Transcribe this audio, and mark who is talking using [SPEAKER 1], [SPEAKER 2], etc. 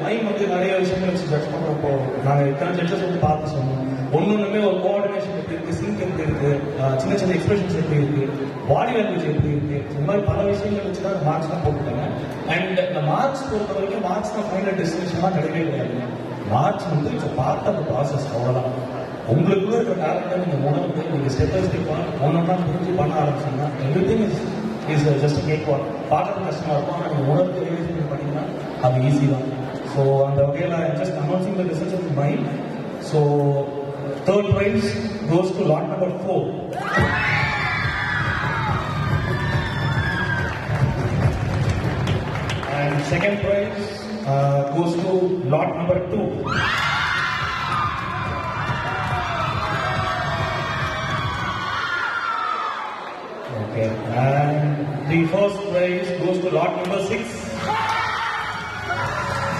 [SPEAKER 1] Mime வந்து நிறைய விஷயங்கள் வச்சு ஜட்ஜ் பண்ணுறப்போ நாங்கள் இத்தனை ஜட்ஜஸ் வந்து பார்த்து சொன்னோம். ஒன்னொன்றுமே ஒரு கோஆர்டினேஷன் எப்படி இருக்கு, சிங்க் எப்படி இருக்கு, சின்ன சின்ன எக்ஸ்பிரஷன்ஸ் எப்படி இருக்கு, பாடி லாங்குவேஜ் எப்படி இருக்கு, இந்த மாதிரி பல விஷயங்கள் வச்சு தான் மார்க்ஸ்லாம் போட்டுட்டாங்க. அண்ட் இந்த மார்க்ஸ் பொறுத்த வரைக்கும் மார்க்ஸ் தான் ஃபைனல் டெஸ்டினேஷன்லாம் கிடையவே கிடையாது. மார்க்ஸ் வந்து it's part of the process, அவ்வளோதான். உங்களுக்குள்ள இருக்கிற டேலண்ட்டை நீங்கள் உணர்ந்து நீங்கள் ஸ்டெப் பை ஸ்டெப்பாக ஒன்றொன்னா புரிஞ்சு பண்ண ஆரம்பிச்சீங்கன்னா everything is just cake work. பார்க்கறது கஷ்டமாக இருக்கும், ஆனால் நீங்கள் உணர்ந்து ரியலைஸ் பண்ணி பண்ணிங்கன்னா அது ஈஸி தான். ஸோ அந்த வகையில் I just announcing the results of mind. So third prize goes to lot number 4. And second prize goes to lot number 2. Okay, and the first prize goes to lot number 6.